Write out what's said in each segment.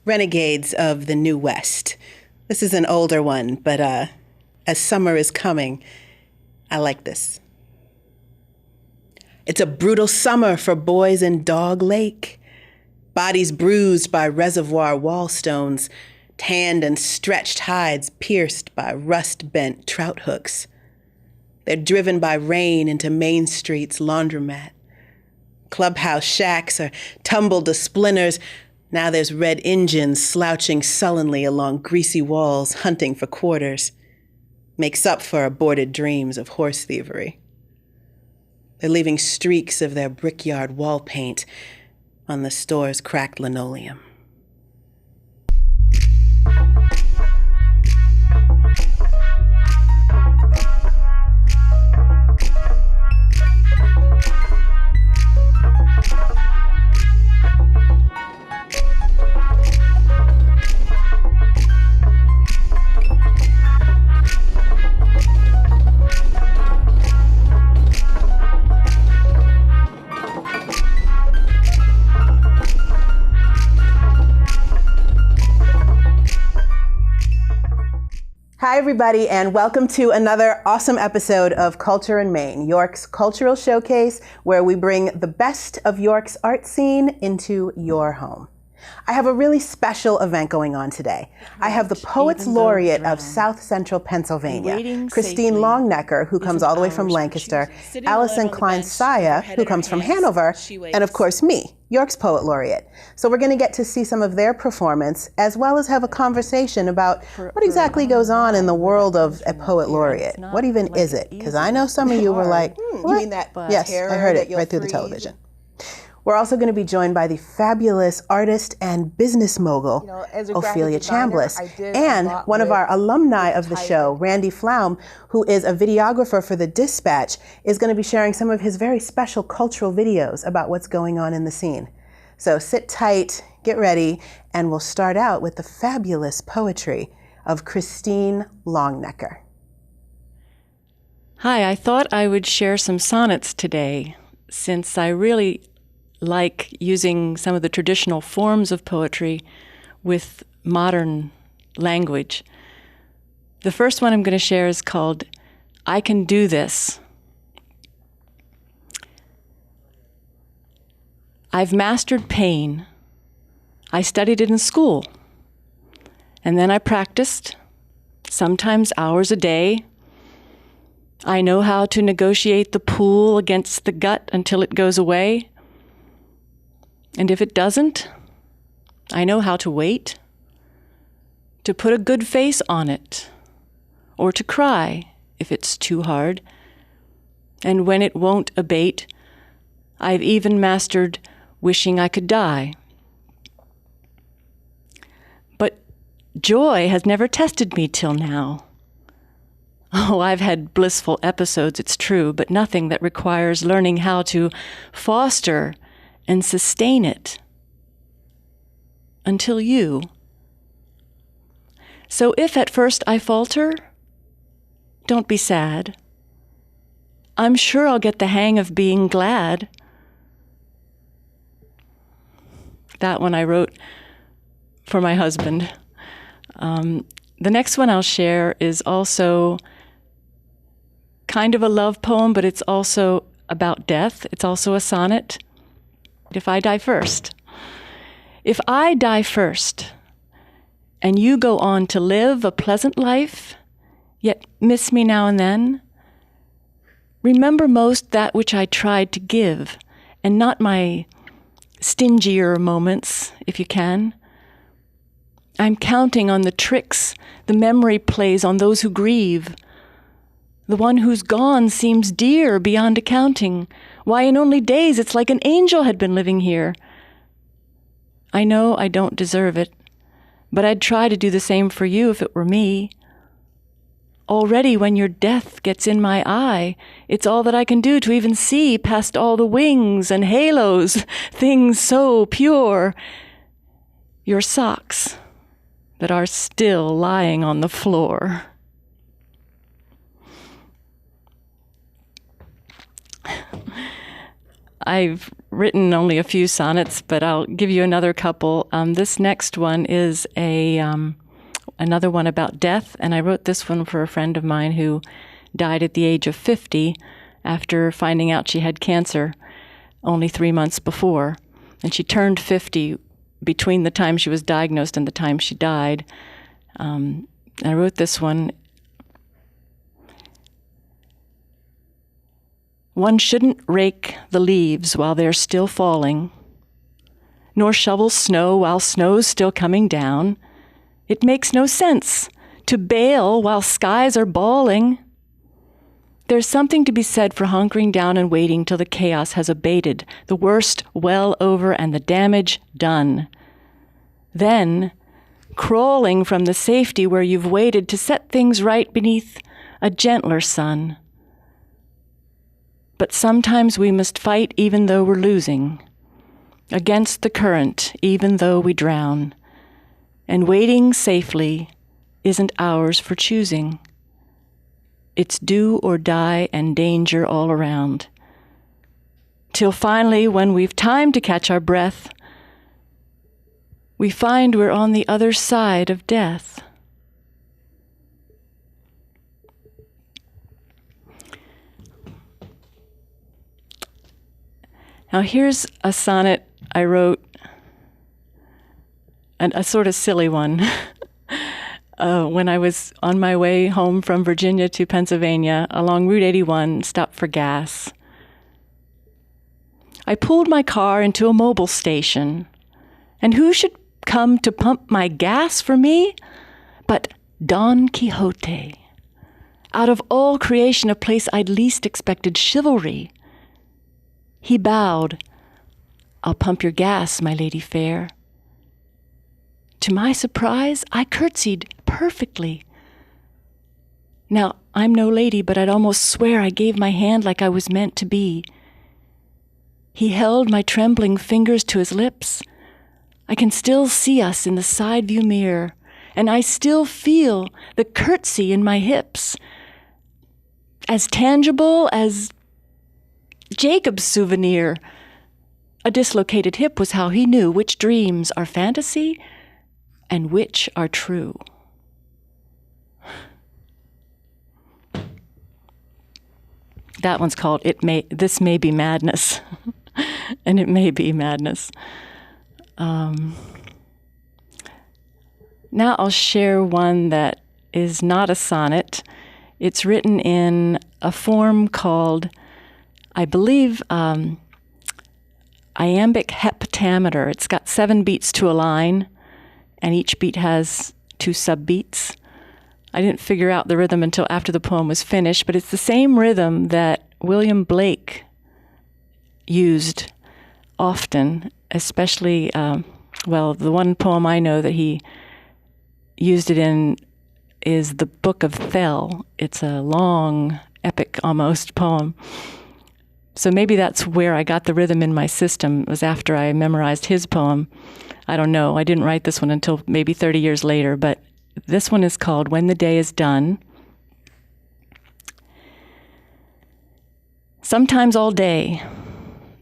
Renegades of the New West. This is an older one, but as summer is coming, I like this. It's a brutal summer for boys in Dog Lake. Bodies bruised by reservoir wall stones, tanned and stretched hides pierced by rust-bent trout hooks. They're driven by rain into Main Street's laundromat. Clubhouse shacks are tumbled to splinters. Now there's red engines slouching sullenly along greasy walls, hunting for quarters. Makes up for aborted dreams of horse thievery. They're leaving streaks of their brickyard wall paint on the store's cracked linoleum. Hi, everybody, and welcome to another awesome episode of Culture in Maine, York's cultural showcase, where we bring the best of York's art scene into your home. I have a really special event going on today. I have the Poets Laureate of Southcentral Pennsylvania, Christine Longnecker, who comes all the way from Lancaster, Allison Cline-Saia, who comes from Hanover, and of course me, York's Poet Laureate. So we're going to get to see some of their performance, as well as have a conversation about what exactly goes on in the world of a Poet Laureate. What even is it? Because I know some of you were like, what? You mean that yes, I heard it right through the television. We're also going to be joined by the fabulous artist and business mogul, Ophelia Chambliss, and one of our alumni of the show, Randy Flaum, who is a videographer for The Dispatch, is going to be sharing some of his very special cultural videos about what's going on in the scene. So sit tight, get ready, and we'll start out with the fabulous poetry of Christine Longnecker. Hi, I thought I would share some sonnets today, since I really like using some of the traditional forms of poetry with modern language. The first one I'm going to share is called I Can Do This. I've mastered pain. I studied it in school. And then I practiced, sometimes hours a day. I know how to negotiate the pull against the gut until it goes away. And if it doesn't, I know how to wait, to put a good face on it, or to cry if it's too hard. And when it won't abate, I've even mastered wishing I could die. But joy has never tested me till now. Oh, I've had blissful episodes, it's true, but nothing that requires learning how to foster and sustain it until you. So if at first I falter, don't be sad. I'm sure I'll get the hang of being glad. That one I wrote for my husband. The next one I'll share is also kind of a love poem, but it's also about death. It's also a sonnet. If I die first. If I die first, and you go on to live a pleasant life, yet miss me now and then, remember most that which I tried to give, and not my stingier moments, if you can. I'm counting on the tricks the memory plays on those who grieve. The one who's gone seems dear beyond accounting. Why, in only days, it's like an angel had been living here. I know I don't deserve it, but I'd try to do the same for you if it were me. Already when your death gets in my eye, it's all that I can do to even see past all the wings and halos, things so pure. Your socks that are still lying on the floor. I've written only a few sonnets, but I'll give you another couple. This next one is another one about death, and I wrote this one for a friend of mine who died at the age of 50 after finding out she had cancer only 3 months before. And she turned 50 between the time she was diagnosed and the time she died. And I wrote this one. One shouldn't rake the leaves while they're still falling, nor shovel snow while snow's still coming down. It makes no sense to bail while skies are bawling. There's something to be said for hunkering down and waiting till the chaos has abated, the worst well over and the damage done. Then, crawling from the safety where you've waited to set things right beneath a gentler sun. But sometimes we must fight even though we're losing, against the current even though we drown. And waiting safely isn't ours for choosing. It's do or die and danger all around. Till finally, when we've time to catch our breath, we find we're on the other side of death. Now here's a sonnet I wrote, a sort of silly one, when I was on my way home from Virginia to Pennsylvania along Route 81, stopped for gas. I pulled my car into a mobile station, and who should come to pump my gas for me but Don Quixote, out of all creation a place I'd least expected chivalry. He bowed. "I'll pump your gas, my lady fair." To my surprise, I curtsied perfectly. Now, I'm no lady, but I'd almost swear I gave my hand like I was meant to be. He held my trembling fingers to his lips. I can still see us in the side view mirror, and I still feel the curtsy in my hips. As tangible as Jacob's souvenir. A dislocated hip was how he knew which dreams are fantasy and which are true. That one's called This May Be Madness. And it may be madness. Now I'll share one that is not a sonnet. It's written in a form called, I believe, iambic heptameter. It's got 7 beats to a line, and each beat has 2 subbeats. I didn't figure out the rhythm until after the poem was finished, but it's the same rhythm that William Blake used often, especially, the one poem I know that he used it in is the Book of Thel. It's a long, epic almost poem. So maybe that's where I got the rhythm in my system, was after I memorized his poem. I don't know. I didn't write this one until maybe 30 years later, but this one is called When the Day is Done. Sometimes all day,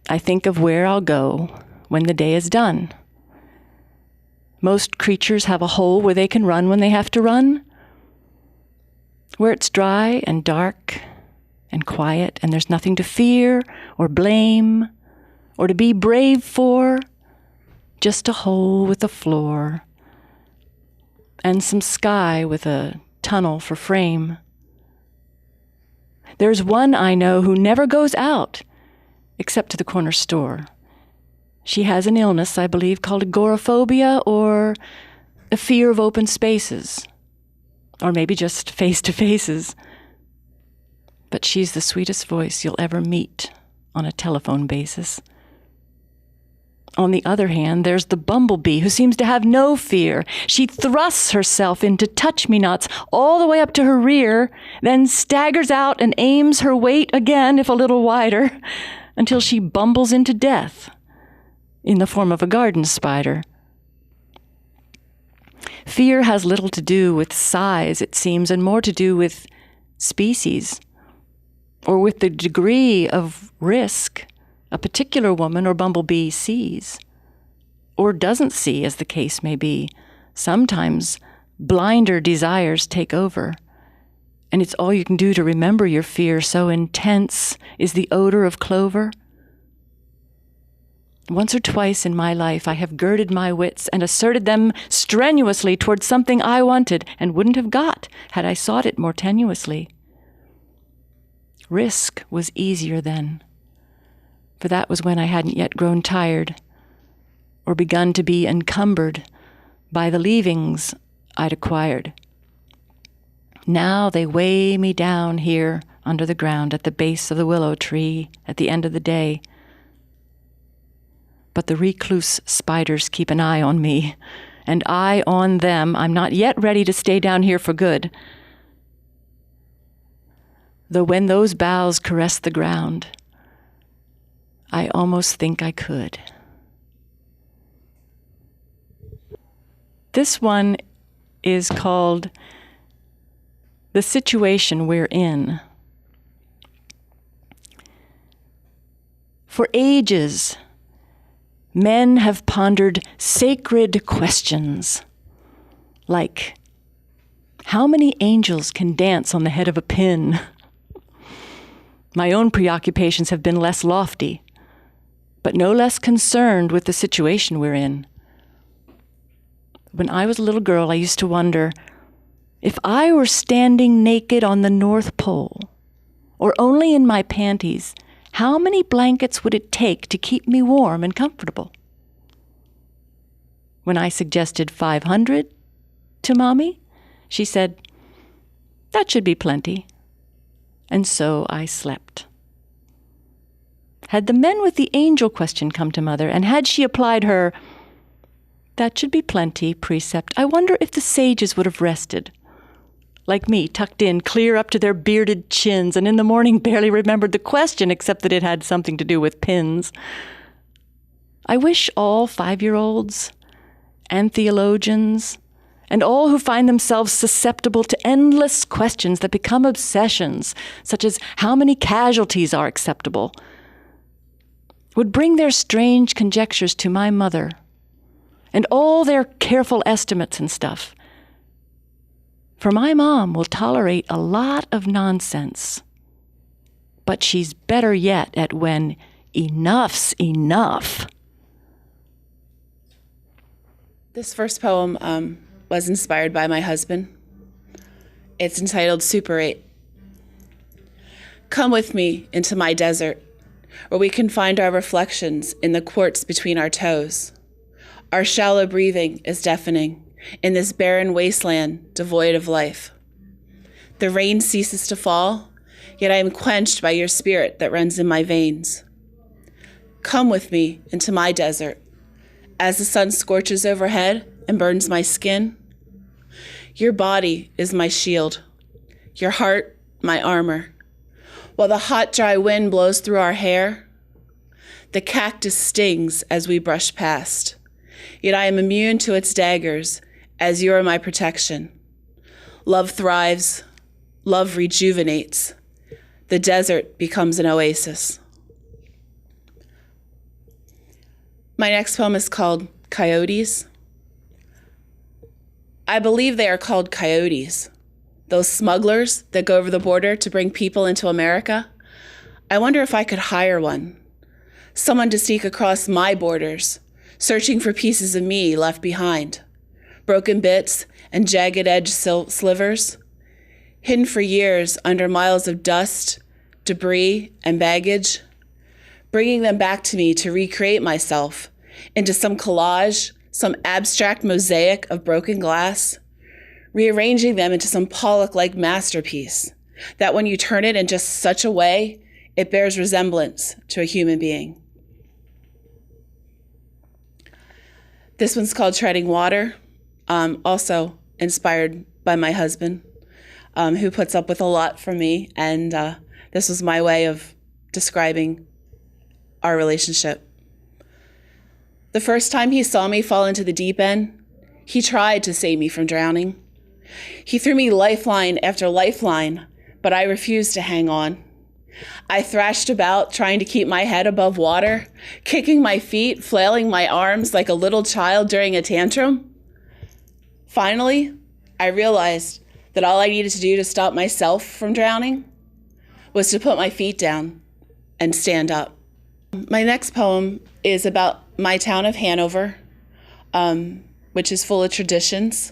I think of where I'll go when the day is done. Most creatures have a hole where they can run when they have to run, where it's dry and dark and quiet, and there's nothing to fear or blame or to be brave for, just a hole with a floor and some sky with a tunnel for frame. There's one I know who never goes out except to the corner store. She has an illness, I believe, called agoraphobia or a fear of open spaces, or maybe just face-to-faces. But she's the sweetest voice you'll ever meet on a telephone basis. On the other hand, there's the bumblebee who seems to have no fear. She thrusts herself into touch-me-nots all the way up to her rear, then staggers out and aims her weight again, if a little wider, until she bumbles into death in the form of a garden spider. Fear has little to do with size, it seems, and more to do with species, or with the degree of risk a particular woman or bumblebee sees, or doesn't see, as the case may be. Sometimes blinder desires take over, and it's all you can do to remember your fear. So intense is the odor of clover. Once or twice in my life, I have girded my wits and asserted them strenuously towards something I wanted and wouldn't have got had I sought it more tenuously. Risk was easier then, for that was when I hadn't yet grown tired or begun to be encumbered by the leavings I'd acquired. Now they weigh me down here under the ground at the base of the willow tree at the end of the day. But the recluse spiders keep an eye on me, and I on them. I'm not yet ready to stay down here for good. Though when those boughs caress the ground, I almost think I could. This one is called The Situation We're In. For ages, men have pondered sacred questions like, how many angels can dance on the head of a pin? My own preoccupations have been less lofty, but no less concerned with the situation we're in. When I was a little girl, I used to wonder, if I were standing naked on the North Pole, or only in my panties, how many blankets would it take to keep me warm and comfortable? When I suggested 500 to Mommy, she said, that should be plenty. And so I slept. Had the men with the angel question come to Mother, and had she applied her, that should be plenty precept, I wonder if the sages would have rested, like me, tucked in clear up to their bearded chins, and in the morning barely remembered the question except that it had something to do with pins. I wish all 5-year-olds and theologians and all who find themselves susceptible to endless questions that become obsessions, such as how many casualties are acceptable, would bring their strange conjectures to my mother and all their careful estimates and stuff. For my mom will tolerate a lot of nonsense, but she's better yet at when enough's enough. This first poem was inspired by my husband. It's entitled Super 8. Come with me into my desert, where we can find our reflections in the quartz between our toes. Our shallow breathing is deafening in this barren wasteland devoid of life. The rain ceases to fall, yet I am quenched by your spirit that runs in my veins. Come with me into my desert, as the sun scorches overhead and burns my skin. Your body is my shield, your heart my armor. While the hot, dry wind blows through our hair, the cactus stings as we brush past. Yet I am immune to its daggers, as you are my protection. Love thrives, love rejuvenates. The desert becomes an oasis. My next poem is called Coyotes. I believe they are called coyotes, those smugglers that go over the border to bring people into America. I wonder if I could hire one, someone to sneak across my borders, searching for pieces of me left behind, broken bits and jagged edge slivers, hidden for years under miles of dust, debris, and baggage, bringing them back to me to recreate myself into some collage, some abstract mosaic of broken glass, rearranging them into some Pollock-like masterpiece that when you turn it in just such a way, it bears resemblance to a human being. This one's called Treading Water, also inspired by my husband, who puts up with a lot from me, and this was my way of describing our relationship. The first time he saw me fall into the deep end, he tried to save me from drowning. He threw me lifeline after lifeline, but I refused to hang on. I thrashed about, trying to keep my head above water, kicking my feet, flailing my arms like a little child during a tantrum. Finally, I realized that all I needed to do to stop myself from drowning was to put my feet down and stand up. My next poem is about my town of Hanover, which is full of traditions.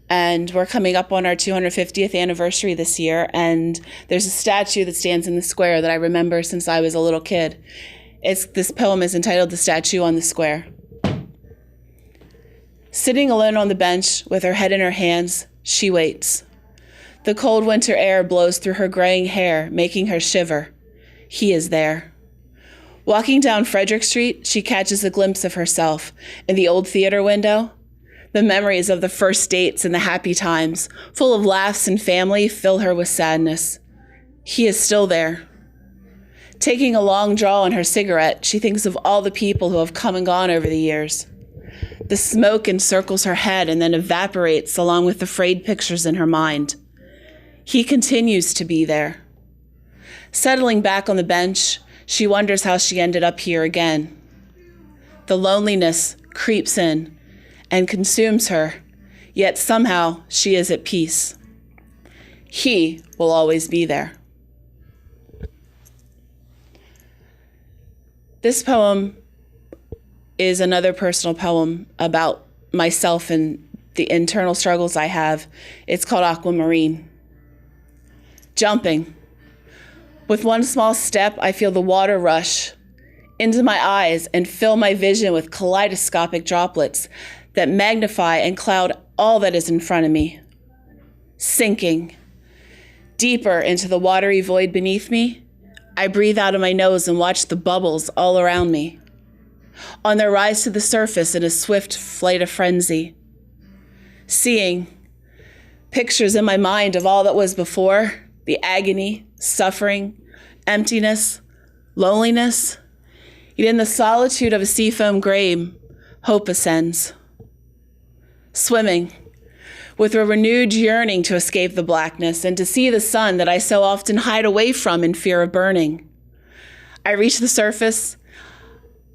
And we're coming up on our 250th anniversary this year, and there's a statue that stands in the square that I remember since I was a little kid. This poem is entitled "The Statue on the Square." Sitting alone on the bench with her head in her hands, she waits. The cold winter air blows through her graying hair, making her shiver. He is there. Walking down Frederick Street, she catches a glimpse of herself in the old theater window. The memories of the first dates and the happy times, full of laughs and family, fill her with sadness. He is still there. Taking a long draw on her cigarette, she thinks of all the people who have come and gone over the years. The smoke encircles her head and then evaporates along with the frayed pictures in her mind. He continues to be there. Settling back on the bench, she wonders how she ended up here again. The loneliness creeps in and consumes her, yet somehow she is at peace. He will always be there. This poem is another personal poem about myself and the internal struggles I have. It's called Aquamarine. Jumping. With one small step, I feel the water rush into my eyes and fill my vision with kaleidoscopic droplets that magnify and cloud all that is in front of me. Sinking deeper into the watery void beneath me, I breathe out of my nose and watch the bubbles all around me on their rise to the surface in a swift flight of frenzy. Seeing pictures in my mind of all that was before, the agony, suffering, emptiness, loneliness. Yet in the solitude of a seafoam grave, hope ascends. Swimming, with a renewed yearning to escape the blackness and to see the sun that I so often hide away from in fear of burning. I reach the surface.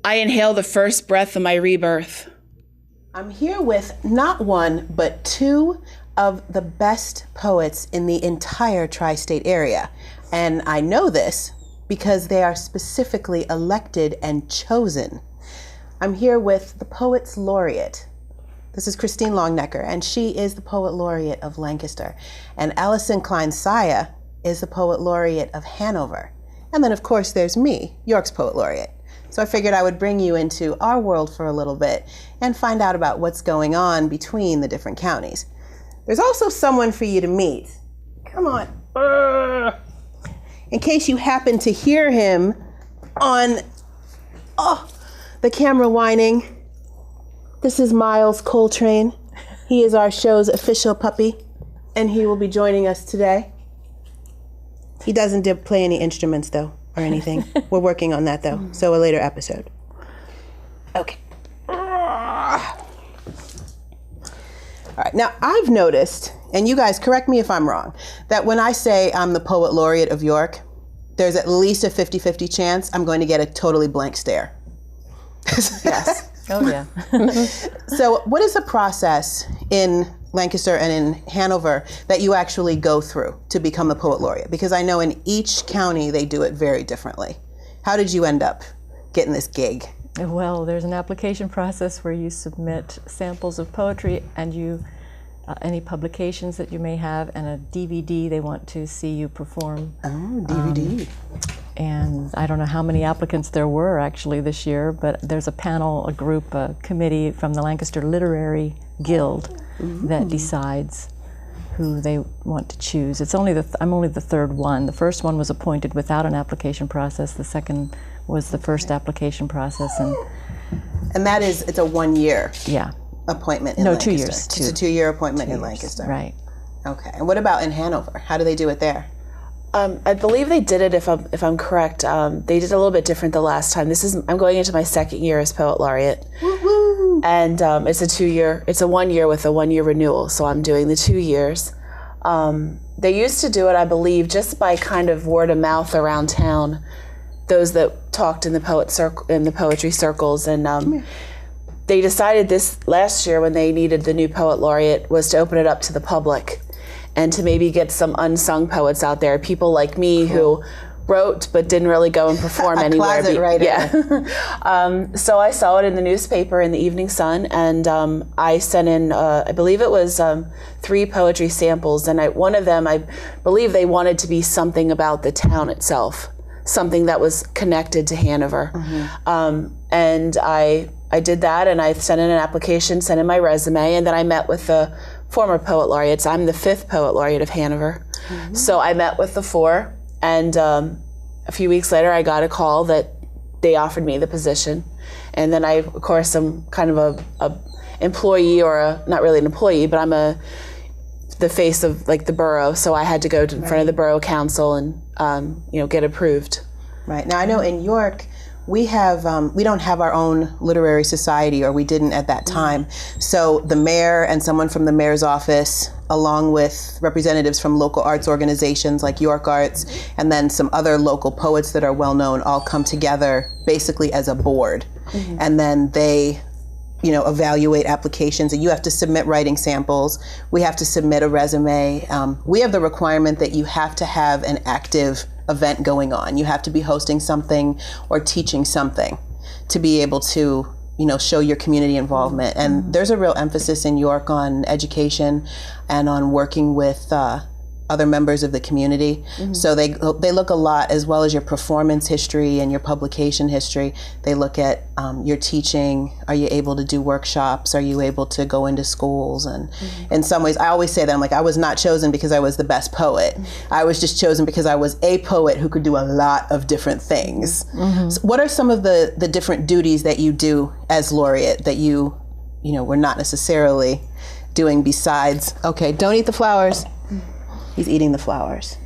I inhale the first breath of my rebirth. I'm here with not one, but two of the best poets in the entire tri-state area. And I know this because they are specifically elected and chosen. I'm here with the Poets Laureate. This is Christine Longnecker, and she is the Poet Laureate of Lancaster. And Allison Cline-Saia is the Poet Laureate of Hanover. And then, of course, there's me, York's Poet Laureate. So I figured I would bring you into our world for a little bit and find out about what's going on between the different counties. There's also someone for you to meet. Come on. In case you happen to hear him on the camera whining. This is Miles Coltrane. He is our show's official puppy, and he will be joining us today. He doesn't play any instruments, though, or anything. We're working on that, though, so a later episode. Okay. All right, now I've noticed, and you guys correct me if I'm wrong, that when I say I'm the Poet Laureate of York, there's at least a 50-50 chance I'm going to get a totally blank stare. Yes. Oh, yeah. So what is the process in Lancaster and in Hanover that you actually go through to become the Poet Laureate? Because I know in each county they do it very differently. How did you end up getting this gig? Well, there's an application process where you submit samples of poetry and you any publications that you may have, and a DVD they want to see you perform. Oh, DVD. And I don't know how many applicants there were actually this year, but there's a panel, a group, a committee from the Lancaster Literary Guild that decides who they want to choose. It's only I'm only the third one. The first one was appointed without an application process. The second was the first application process, and that is, it's a 1 year. Yeah. Appointment in No, Lancaster. 2 years. It's a 2-year appointment in Lancaster. Right. Okay. And what about in Hanover? How do they do it there? I believe they did it, if I'm correct. They did it a little bit different the last time. I'm going into my second year as Poet Laureate. Woo-hoo. And it's a 1 year with a 1 year renewal. So I'm doing the 2 years. They used to do it, I believe, just by kind of word of mouth around town, those that talked in the poetry circles. And they decided this last year, when they needed the new poet laureate, was to open it up to the public and to maybe get some unsung poets out there, people like me who wrote but didn't really go and perform anywhere. Closet writer. Yeah. So I saw it in the newspaper in the Evening Sun, and I sent in, I believe it was 3 poetry samples, and one of them, I believe they wanted to be something about the town itself, something that was connected to Hanover. And I did that, and I sent in an application, sent in my resume, and then I met with the former poet laureates. I'm the 5th poet laureate of Hanover. So I met with the 4, and a few weeks later I got a call that they offered me the position. And then I, of course, I'm kind of a employee, or not really an employee, but I'm the face of like the borough, so I had to go in front of the borough council and get approved. Right. Now I know in York, we don't have our own literary society, or we didn't at that time. So the mayor and someone from the mayor's office, along with representatives from local arts organizations like York Arts, and then some other local poets that are well known, all come together basically as a board. And then they evaluate applications, and you have to submit writing samples. We have to submit a resume. We have the requirement that you have to have an active event going on. You have to be hosting something or teaching something to be able to, show your community involvement. And there's a real emphasis in York on education and on working with other members of the community. So they look a lot, as well as your performance history and your publication history. They look at your teaching. Are you able to do workshops? Are you able to go into schools? And in some ways, I always say that, I'm like, I was not chosen because I was the best poet. I was just chosen because I was a poet who could do a lot of different things. So what are some of the different duties that you do as laureate that you were not necessarily doing besides, okay, don't eat the flowers. He's eating the flowers.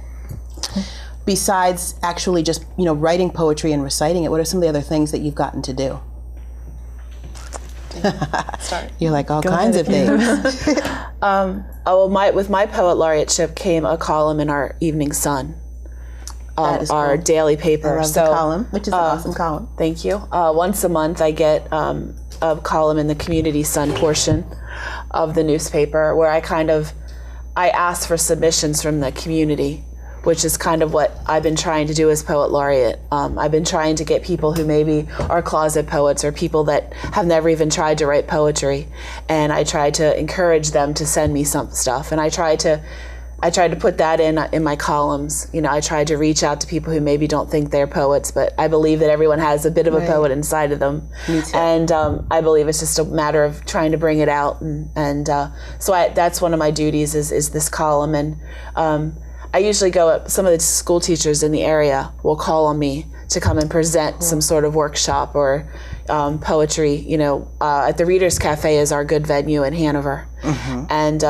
Besides actually just, writing poetry and reciting it, what are some of the other things that you've gotten to do? Sorry. You're like all kinds of things. With my poet laureateship came a column in our Evening Sun, our cool. daily paper. I love the column, which is an awesome column. Thank you. Once a month I get a column in the Community Sun portion of the newspaper, where I ask for submissions from the community, which is kind of what I've been trying to do as poet laureate. I've been trying to get people who maybe are closet poets, or people that have never even tried to write poetry, and I try to encourage them to send me some stuff. And I try to put that in my columns. I try to reach out to people who maybe don't think they're poets, but I believe that everyone has a bit of a poet inside of them. Me too. And I believe it's just a matter of trying to bring it out. And so that's one of my duties is this column. And I usually go up, some of the school teachers in the area will call on me to come and present some sort of workshop or poetry. At the Reader's Cafe is our good venue in Hanover. And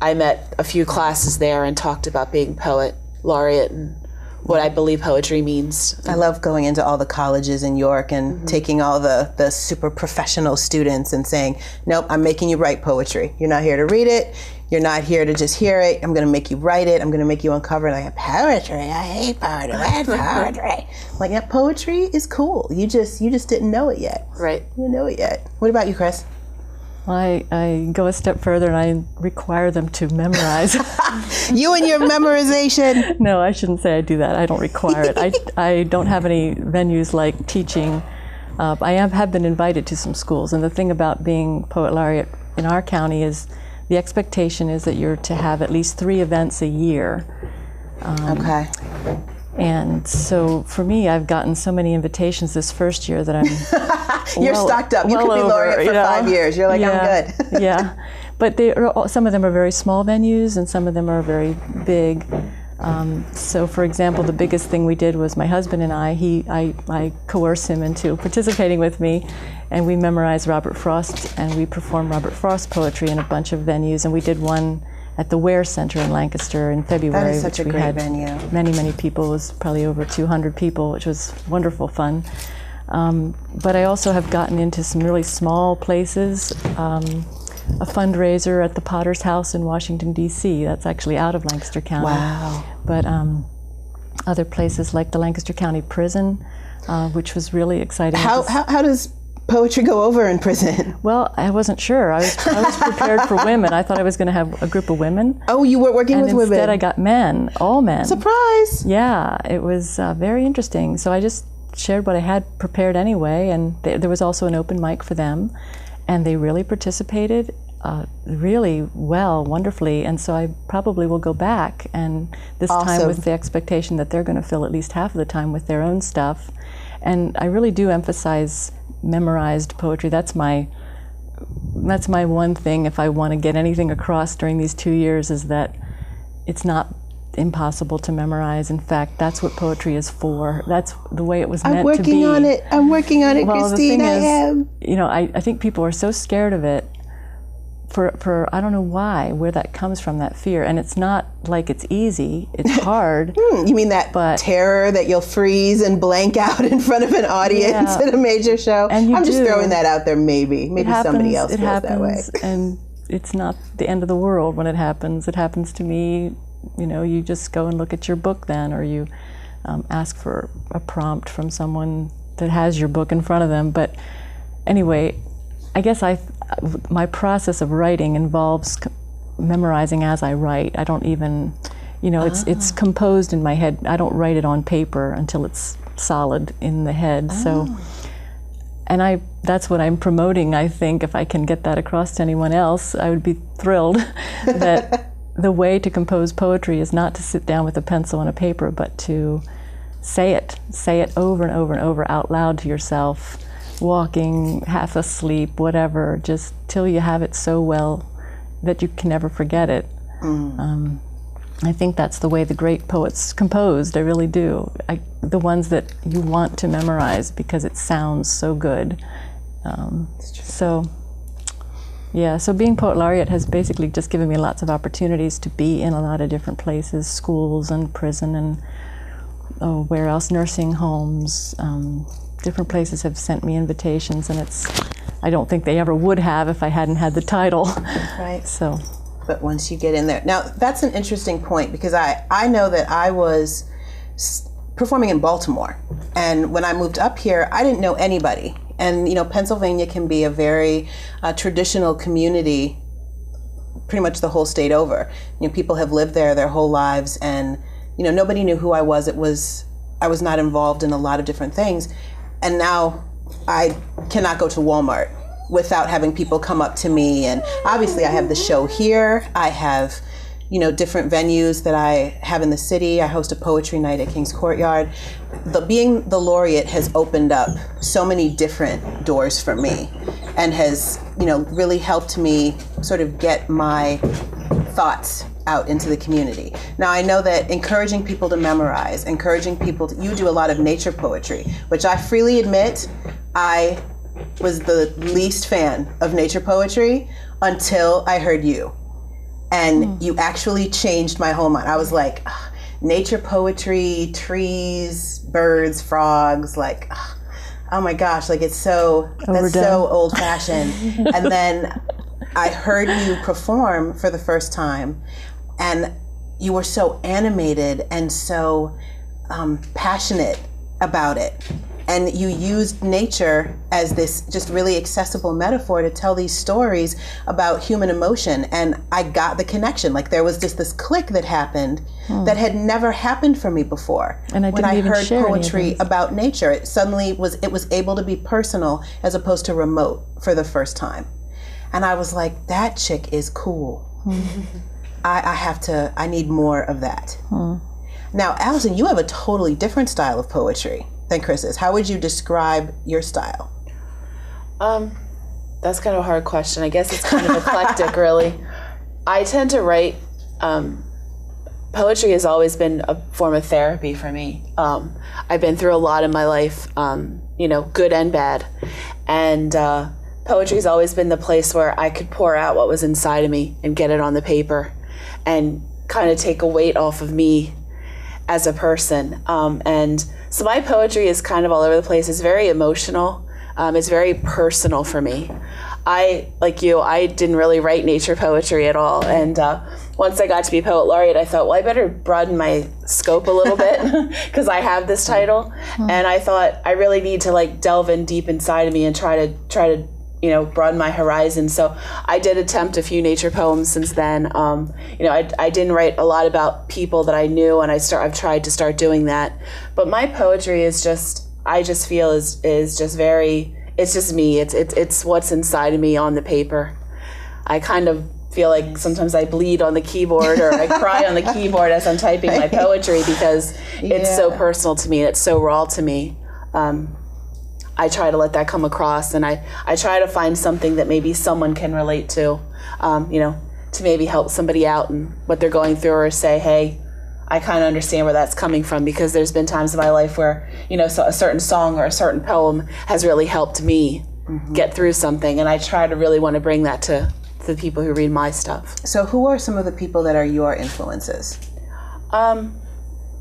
I met a few classes there and talked about being poet laureate and what I believe poetry means. I love going into all the colleges in York and taking all the super professional students and saying, nope, I'm making you write poetry. You're not here to read it. You're not here to just hear it. I'm going to make you write it. I'm going to make you uncover it. Like, poetry, I hate poetry. Poetry. Like, yeah, poetry is cool. You just didn't know it yet. Right. You didn't know it yet. What about you, Chris? I go a step further and I require them to memorize. You and your memorization. No, I shouldn't say I do that. I don't require it. I don't have any venues like teaching. I have been invited to some schools, and the thing about being poet laureate in our county is the expectation is that you're to have at least 3 events a year. Okay. And so for me, I've gotten so many invitations this first year that I'm You're stocked up. You could be laureate for 5 years. You're like, I'm good. Yeah. But some of them are very small venues and some of them are very big. So for example, the biggest thing we did was my husband and I coerced him into participating with me, and we memorized Robert Frost, and we performed Robert Frost poetry in a bunch of venues, and we did one at the Ware Center in Lancaster in February. That is such a great venue. Many people. It was probably over 200 people, which was wonderful fun. But I also have gotten into some really small places. a fundraiser at the Potter's House in Washington, D.C. That's actually out of Lancaster County. Wow. But other places like the Lancaster County Prison, which was really exciting. How does poetry go over in prison? Well, I wasn't sure. I was prepared for women. I thought I was going to have a group of women. Oh, you were working with women? Instead I got men, all men. Surprise! Yeah, it was very interesting. So I just shared what I had prepared anyway, and there was also an open mic for them, and they really participated really well, wonderfully, and so I probably will go back, and this time with the expectation that they're going to fill at least half of the time with their own stuff. And I really do emphasize memorized poetry. That's my one thing, if I want to get anything across during these 2 years, is that it's not impossible to memorize. In fact, that's what poetry is for. That's the way it was meant to be. I'm working on it, well, Christine. The thing I is, am. You know, I think people are so scared of it for I don't know why, where that comes from, that fear. And it's not like it's easy, it's hard. You mean that terror that you'll freeze and blank out in front of an audience at a major show? And I'm just throwing that out there, maybe somebody else feels that way. And it's not the end of the world when it happens. It happens to me. You know, you just go and look at your book then, or you ask for a prompt from someone that has your book in front of them. But anyway, I guess my process of writing involves memorizing as I write. I don't even, you know, it's composed in my head. I don't write it on paper until it's solid in the head. So, and that's what I'm promoting. I think if I can get that across to anyone else, I would be thrilled that the way to compose poetry is not to sit down with a pencil and a paper, but to say it over and over and over out loud to yourself, walking, half asleep, whatever, just till you have it so well that you can never forget it. I think that's the way the great poets composed. I really do. The ones that you want to memorize because it sounds so good. So being Poet Laureate has basically just given me lots of opportunities to be in a lot of different places, schools and prison and where else, nursing homes. Different places have sent me invitations, and I don't think they ever would have if I hadn't had the title. Right. So. But once you get in there. Now, that's an interesting point, because I know that I was performing in Baltimore, and when I moved up here, I didn't know anybody. And, you know, Pennsylvania can be a very traditional community, pretty much the whole state over. You know, people have lived there their whole lives, and, you know, nobody knew who I was. I was not involved in a lot of different things. And now I cannot go to Walmart without having people come up to me. And obviously I have the show here. I have, you know, different venues that I have in the city. I host a poetry night at King's Courtyard. Being the laureate has opened up so many different doors for me, and has, you know, really helped me sort of get my thoughts out into the community. Now, I know that encouraging people to memorize, you do a lot of nature poetry, which I freely admit I was the least fan of nature poetry until I heard you. And you actually changed my whole mind. I was like, nature poetry, trees, birds, frogs, like, oh my gosh, like that's so old fashioned. And then I heard you perform for the first time, and you were so animated and so passionate about it. And you used nature as this just really accessible metaphor to tell these stories about human emotion. And I got the connection. Like, there was just this click that happened that had never happened for me before. And when I heard poetry about nature, it suddenly was able to be personal as opposed to remote for the first time. And I was like, that chick is cool. I need more of that. Now, Allison, you have a totally different style of poetry than Chris's. How would you describe your style? That's kind of a hard question. I guess it's kind of eclectic, really. I tend to write, poetry has always been a form of therapy for me. I've been through a lot in my life, you know, good and bad. And poetry has always been the place where I could pour out what was inside of me and get it on the paper and kind of take a weight off of me as a person. And so my poetry is kind of all over the place. It's very emotional. It's very personal for me. like you, I didn't really write nature poetry at all. And once I got to be Poet Laureate, I thought, well, I better broaden my scope a little bit because I have this title. And I thought I really need to like delve in deep inside of me and try to broaden my horizon. So I did attempt a few nature poems since then. I didn't write a lot about people that I knew, and I've tried to start doing that. But my poetry is just, I just feel is just very, it's just me. It's what's inside of me on the paper. I kind of feel like sometimes I bleed on the keyboard or I cry on the keyboard as I'm typing my poetry because it's so personal to me and it's so raw to me. I try to let that come across, and I try to find something that maybe someone can relate to, to maybe help somebody out and what they're going through, or say, hey, I kind of understand where that's coming from, because there's been times in my life where, so a certain song or a certain poem has really helped me get through something, and I try to really want to bring that to the people who read my stuff. So who are some of the people that are your influences? Are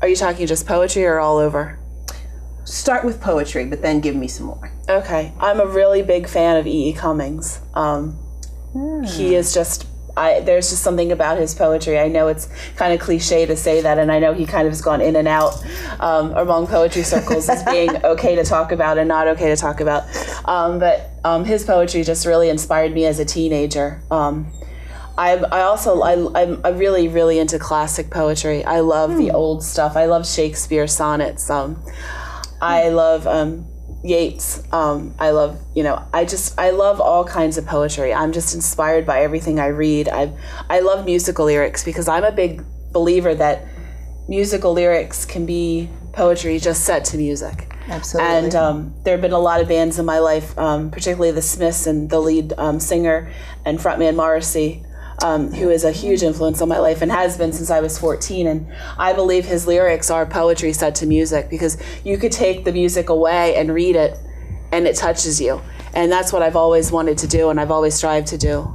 you talking just poetry or all over? Start with poetry, but then give me some more. Okay. I'm a really big fan of E.E. Cummings. He is just, there's just something about his poetry. I know it's kind of cliche to say that, and I know he kind of has gone in and out among poetry circles as being okay to talk about and not okay to talk about. But his poetry just really inspired me as a teenager. I'm really, really into classic poetry. I love the old stuff. I love Shakespeare sonnets. I love Yeats. I love, I love all kinds of poetry. I'm just inspired by everything I read. I love musical lyrics because I'm a big believer that musical lyrics can be poetry just set to music. Absolutely. And there have been a lot of bands in my life, particularly the Smiths and the lead singer and frontman Morrissey, who is a huge influence on my life and has been since I was 14. And I believe his lyrics are poetry set to music, because you could take the music away and read it and it touches you. And that's what I've always wanted to do and I've always strived to do.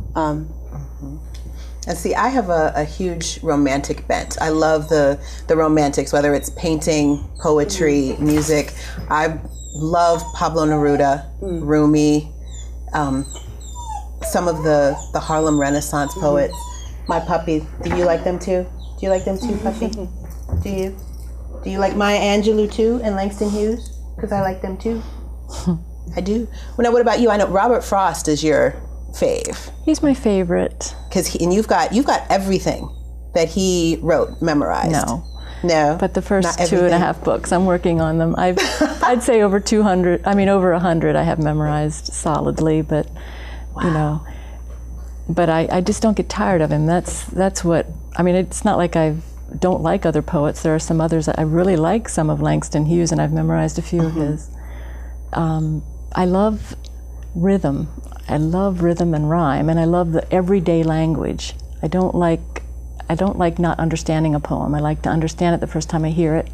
And see, I have a huge romantic bent. I love the romantics, whether it's painting, poetry, music. I love Pablo Neruda, Rumi, some of the Harlem Renaissance poets. My puppy, do you like them too? Do you like them too, puppy? Do you? Do you like Maya Angelou too and Langston Hughes? Because I like them too. I do. Well, now, what about you? I know Robert Frost is your fave. He's my favorite. And you've got everything that he wrote memorized. No. But the first 2.5 books, I'm working on them. I'd say over 200. I mean, over 100 I have memorized solidly. But but I just don't get tired of him. That's what I mean. It's not like I don't like other poets. There are some others I really like. Some of Langston Hughes, and I've memorized a few of his. I love rhythm. I love rhythm and rhyme, and I love the everyday language. I don't like not understanding a poem. I like to understand it the first time I hear it.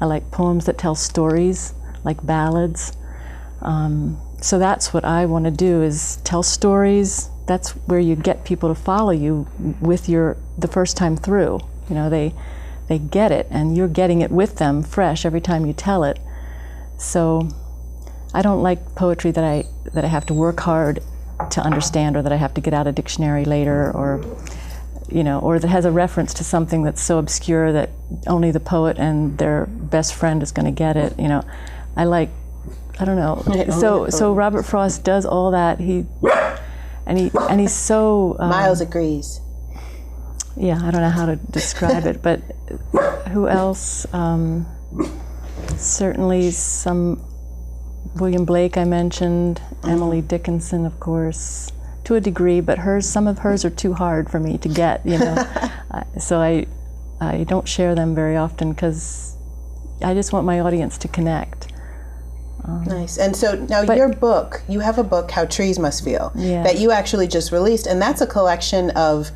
I like poems that tell stories, like ballads. So that's what I want to do, is tell stories. That's where you get people to follow you with the first time through. They get it, and you're getting it with them fresh every time you tell it. So I don't like poetry that I have to work hard to understand, or that I have to get out a dictionary later, or or that has a reference to something that's so obscure that only the poet and their best friend is going to get it. I don't know. So Robert Frost does all that. He's so Miles agrees. Yeah, I don't know how to describe it, but who else? Certainly some William Blake I mentioned, Emily Dickinson, of course, to a degree, but some of hers are too hard for me to get, So I don't share them very often because I just want my audience to connect. Nice. And so now your book, you have a book, How Trees Must Feel, that you actually just released, and that's a collection of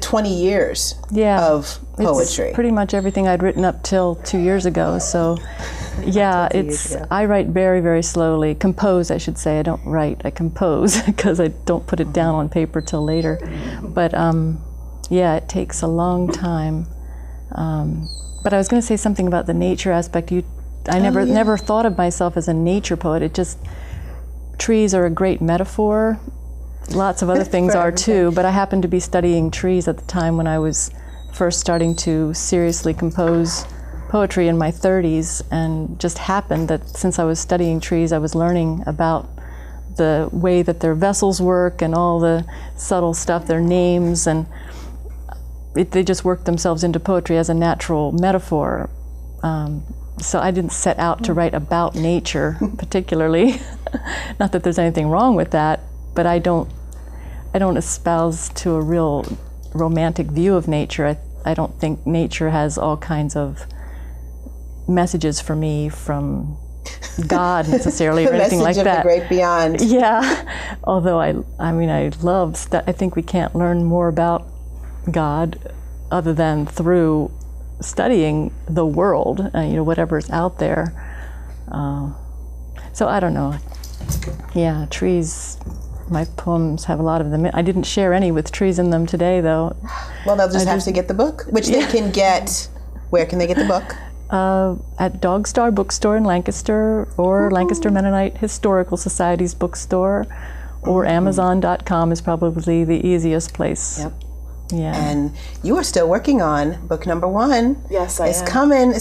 20 years of poetry. It's pretty much everything I'd written up till 2 years ago. So I write very, very slowly. Compose, I should say. I don't write, I compose, because I don't put it down on paper till later. But it takes a long time. But I was going to say something about the nature aspect. I never thought of myself as a nature poet. Trees are a great metaphor Lots of other things are too, but I happened to be studying trees at the time when I was first starting to seriously compose poetry in my 30s, and just happened that since I was studying trees, I was learning about the way that their vessels work and all the subtle stuff, their names, and they just worked themselves into poetry as a natural metaphor. So I didn't set out to write about nature particularly. Not that there's anything wrong with that, but I don't espouse to a real romantic view of nature. I don't think nature has all kinds of messages for me from God necessarily or anything like that. Message of the great beyond. Yeah, although I think we can't learn more about God other than through studying the world, whatever's out there. So I don't know. Yeah, trees. My poems have a lot of them. I didn't share any with trees in them today, though. Well, they'll just have to get the book, which they can get. Where can they get the book? At Dog Star Bookstore in Lancaster, or Lancaster Mennonite Historical Society's bookstore, or Amazon.com is probably the easiest place. Yep. Yeah. And you are still working on book number 1. Yes, I am. It's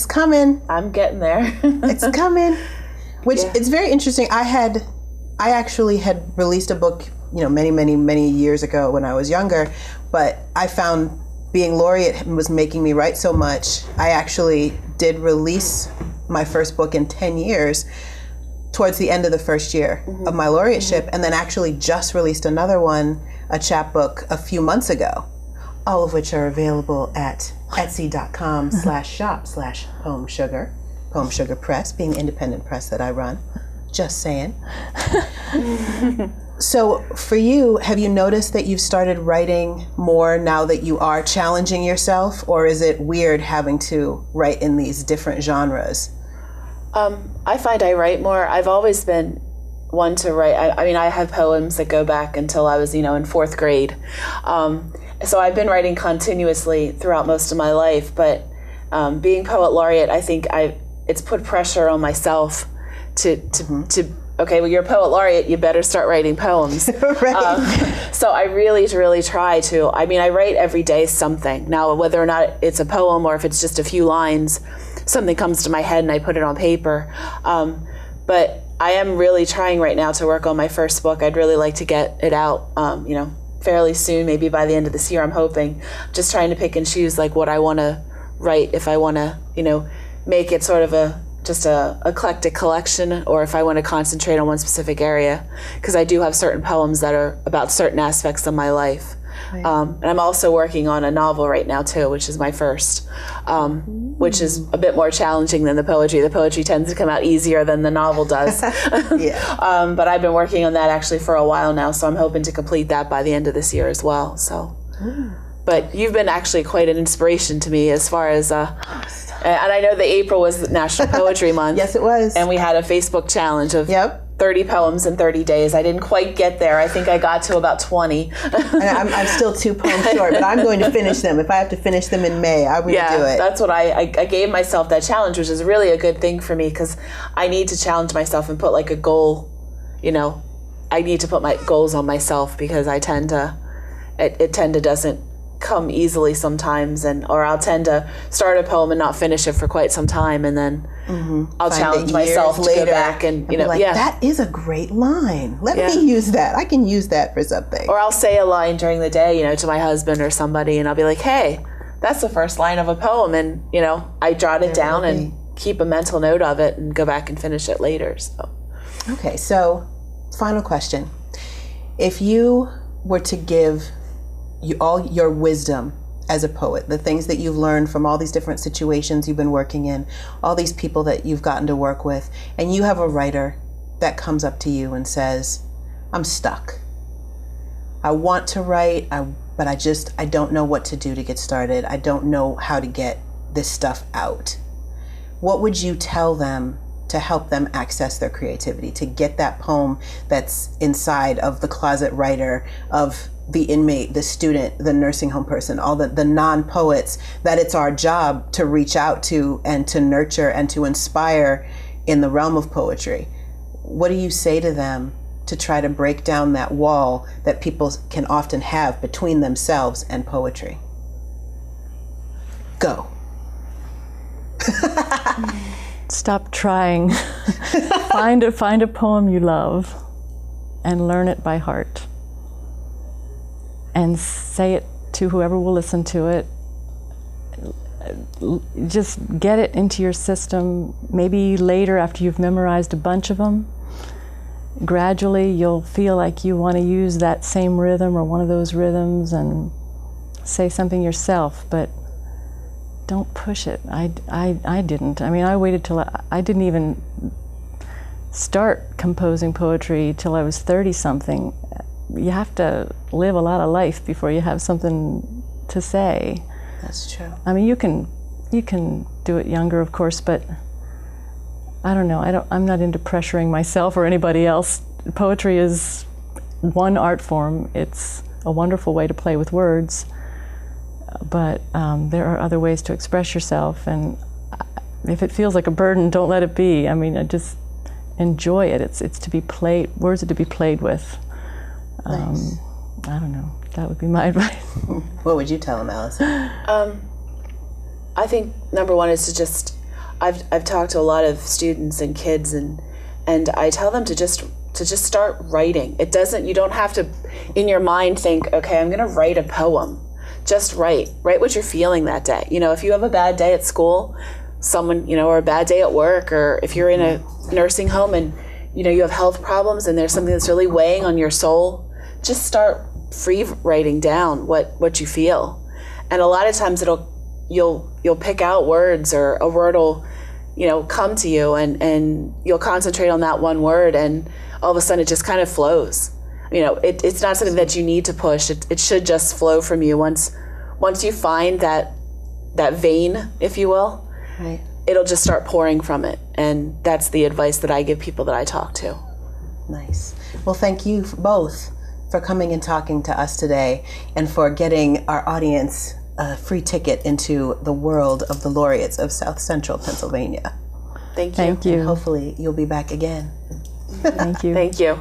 coming. I'm getting there. It's coming. Which it's very interesting. I actually had released a book, many years ago when I was younger, but I found being laureate was making me write so much. I actually did release my first book in 10 years towards the end of the first year of my laureateship, and then actually just released another one, a chapbook, a few months ago, all of which are available at etsy.com/shop/poemsugar. Poem Sugar Press, being the independent press that I run. Just saying. So for you, have you noticed that you've started writing more now that you are challenging yourself, or is it weird having to write in these different genres? I find I write more. I've always been one to write. I have poems that go back until I was, in 4th grade. So I've been writing continuously throughout most of my life, but being poet laureate, I think it's put pressure on myself to okay, well, you're a poet laureate, you better start writing poems. Right. So I really try to. I write every day something. Now, whether or not it's a poem or if it's just a few lines, something comes to my head and I put it on paper. But I am really trying right now to work on my first book. I'd really like to get it out, fairly soon, maybe by the end of this year, I'm hoping. Just trying to pick and choose like what I want to write, if I want to, make it sort of just a eclectic collection, or if I want to concentrate on one specific area, because I do have certain poems that are about certain aspects of my life. Right. And I'm also working on a novel right now too, which is my first, which is a bit more challenging than the poetry. The poetry tends to come out easier than the novel does. Yeah. But I've been working on that actually for a while now, so I'm hoping to complete that by the end of this year as well. So. But you've been actually quite an inspiration to me as far as, and I know that April was National Poetry Month. Yes, it was. And we had a Facebook challenge of 30 poems in 30 days. I didn't quite get there. I think I got to about 20. And I'm still 2 poems short, but I'm going to finish them. If I have to finish them in May, I will do it. That's what I gave myself that challenge, which is really a good thing for me, because I need to challenge myself and put like a goal, I need to put my goals on myself, because it doesn't come easily sometimes, or I'll tend to start a poem and not finish it for quite some time, and then I'll challenge myself to go back and that is a great line. Let me use that. I can use that for something. Or I'll say a line during the day, to my husband or somebody, and I'll be like, hey, that's the first line of a poem, and I jot it down and keep a mental note of it and go back and finish it later. So okay, so final question. If you were to give all your wisdom as a poet, the things that you've learned from all these different situations you've been working in, all these people that you've gotten to work with, and you have a writer that comes up to you and says, I'm stuck. I want to write, but I don't know what to do to get started. I don't know how to get this stuff out. What would you tell them to help them access their creativity, to get that poem that's inside of the closet writer, of the inmate, the student, the nursing home person, all the non-poets, that it's our job to reach out to and to nurture and to inspire in the realm of poetry? What do you say to them to try to break down that wall that people can often have between themselves and poetry? Go. Stop trying. Find a poem you love and learn it by heart. And say it to whoever will listen to it. Just get it into your system. Maybe later, after you've memorized a bunch of them, gradually you'll feel like you want to use that same rhythm or one of those rhythms and say something yourself, but don't push it. I didn't. I mean, I waited till I didn't even start composing poetry till I was 30-something. You have to live a lot of life before you have something to say. That's true. I mean, you can do it younger, of course, but I don't know. I'm not into pressuring myself or anybody else. Poetry is one art form. It's a wonderful way to play with words, but there are other ways to express yourself. And if it feels like a burden, don't let it be. I mean, just enjoy it. It's to be played. Words are to be played with. Nice. I don't know. That would be my advice. What would you tell him, Allison? I think number one is to just, I've talked to a lot of students and kids, and I tell them to just start writing. You don't have to in your mind think, okay, I'm gonna write a poem. Just write what you're feeling that day. You know, if you have a bad day at school, or a bad day at work, or if you're in a nursing home and you have health problems and there's something that's really weighing on your soul, just start free writing down what you feel. And a lot of times you'll pick out words, or a word will come to you, and you'll concentrate on that one word, and all of a sudden it just kind of flows. It's not something that you need to push. It should just flow from you. Once you find that vein, if you will, right, it'll just start pouring from it. And that's the advice that I give people that I talk to. Nice. Well, thank you both for coming and talking to us today, and for getting our audience a free ticket into the world of the laureates of South Central Pennsylvania. Thank you. Thank you. And hopefully you'll be back again. Thank you. Thank you.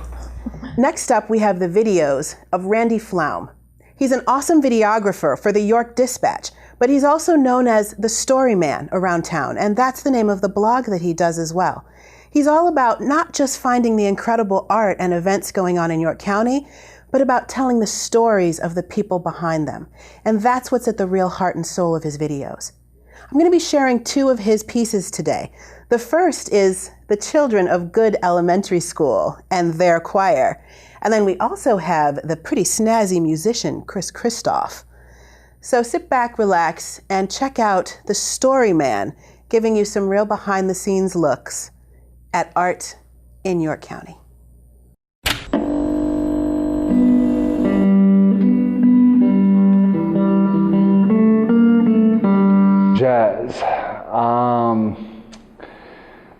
Next up, we have the videos of Randy Flaum. He's an awesome videographer for the York Dispatch, but he's also known as the Story Man around town, and that's the name of the blog that he does as well. He's all about not just finding the incredible art and events going on in York County, but about telling the stories of the people behind them. And that's what's at the real heart and soul of his videos. I'm going to be sharing two of his pieces today. The first is the children of Good Elementary School and their choir. And then we also have the pretty snazzy musician, Chris Christoph. So sit back, relax, and check out the Story Man, giving you some real behind-the-scenes looks at art in York County. Jazz.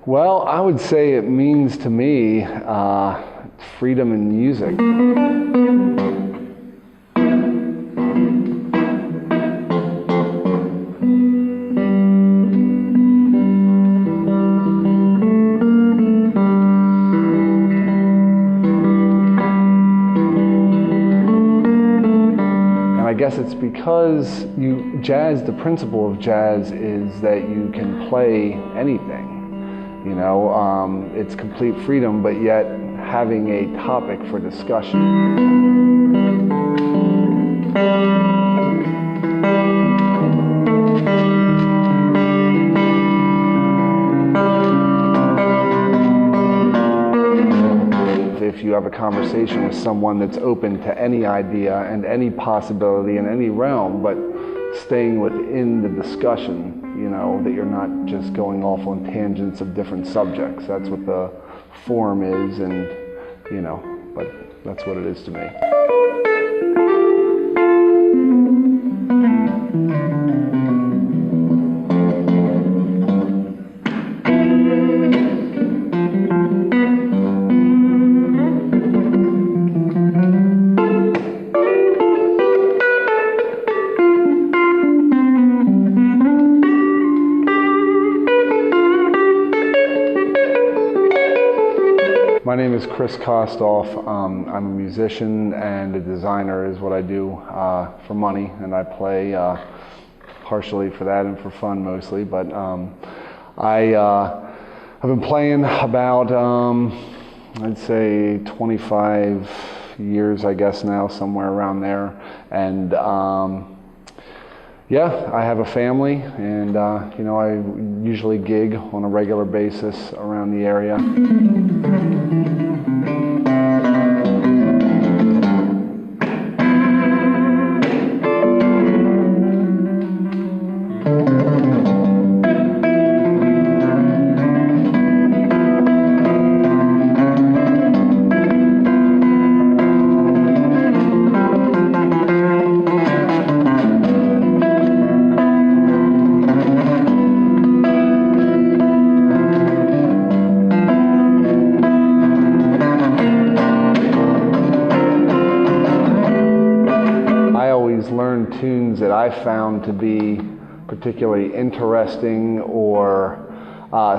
Well, I would say it means to me freedom in music. I guess it's because the principle of jazz is that you can play anything. It's complete freedom, but yet having a topic for discussion. If you have a conversation with someone that's open to any idea and any possibility in any realm, but staying within the discussion, that you're not just going off on tangents of different subjects. That's what the form is, and, but that's what it is to me. My name is Chris Kostoff. I'm a musician and a designer is what I do for money, and I play partially for that and for fun mostly. But I've been playing about, I'd say 25 years, I guess now, somewhere around there. And yeah, I have a family, and you know, I usually gig on a regular basis around the area. Tunes that I found to be particularly interesting, or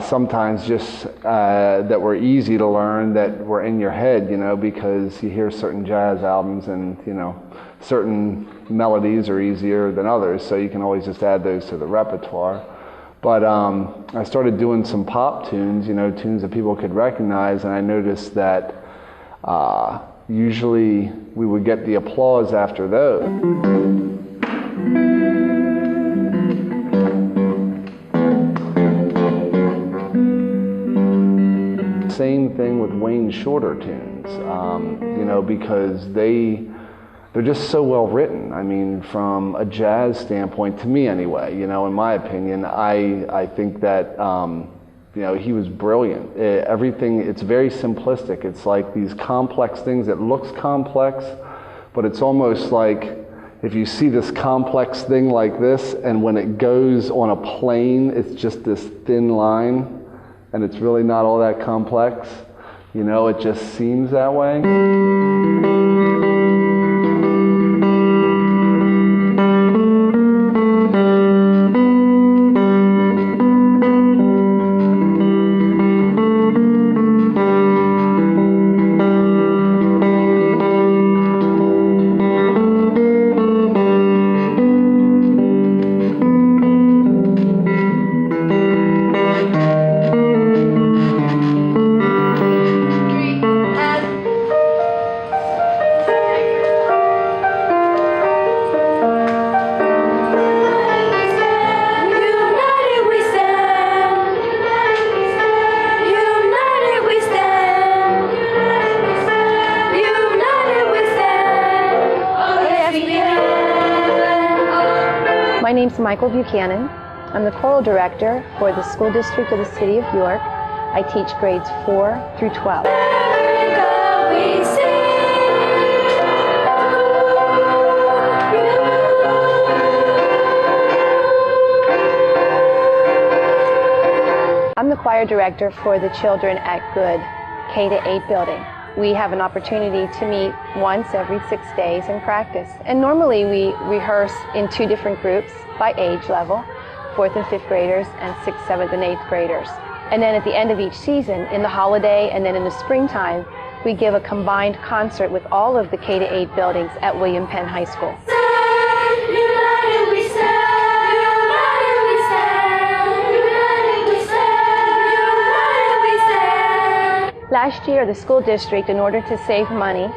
sometimes just that were easy to learn, that were in your head, you know, because you hear certain jazz albums and, you know, certain melodies are easier than others, so you can always just add those to the repertoire. But I started doing some pop tunes, you know, tunes that people could recognize, and I noticed that usually we would get the applause after those. Same thing with Wayne Shorter tunes, you know, because they're just so well written. I mean, from a jazz standpoint, to me anyway, you know, in my opinion, I think that, you know, he was brilliant. Everything, it's very simplistic. It's like these complex things. It looks complex, but it's almost like if you see this complex thing like this, and when it goes on a plane, it's just this thin line, and it's really not all that complex. You know, it just seems that way. My name's Michael Buchanan. I'm the choral director for the School District of the City of York. I teach grades 4 through 12. I'm the choir director for the children at Good K-8 building. We have an opportunity to meet once every 6 days and practice. And normally we rehearse in 2 different groups by age level, 4th and 5th graders and 6th, 7th, and 8th graders. And then at the end of each season, in the holiday and then in the springtime, we give a combined concert with all of the K-8 buildings at William Penn High School. Last year, the school district, in order to save money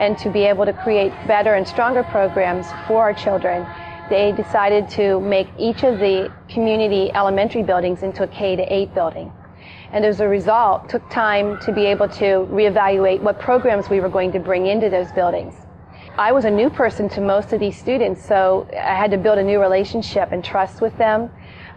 and to be able to create better and stronger programs for our children, they decided to make each of the community elementary buildings into a K-8 building. And as a result, took time to be able to reevaluate what programs we were going to bring into those buildings. I was a new person to most of these students, so I had to build a new relationship and trust with them.